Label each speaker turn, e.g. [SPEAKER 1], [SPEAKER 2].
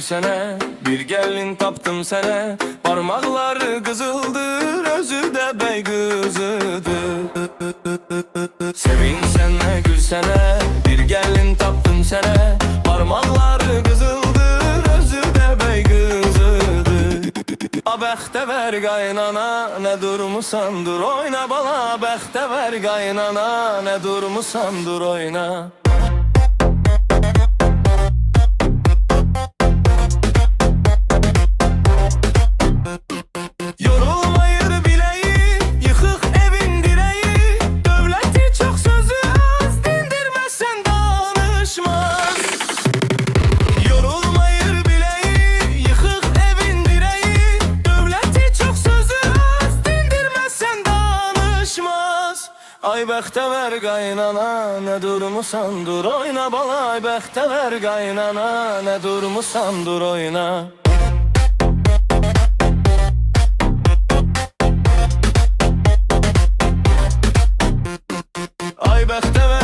[SPEAKER 1] gülsene, bir gelin taptım sene. Parmakları kızıldır, özü de bey kızıdır. Sevinsenle gülsene, bir gelin taptım sene. Parmakları kızıldır, özü de bey kızıdır. A bəxtə ver qaynana, ne durmusan dur oyna bala. Bəxtə ver qaynana, ne durmusan dur oyna. Yorulmayır bileği, yıkık evin direği. Dövləti çox sözü az, dindirməsən danışmaz. Yorulmayır bileği, yıkık evin direği. Dövləti çox sözü az, dindirməsən danışmaz. Ay bəxtə ver qaynana, ne durmusan dur oyna bala. Ay bəxtə ver qaynana, ne durmusan dur oyna. Ay bəxtə ver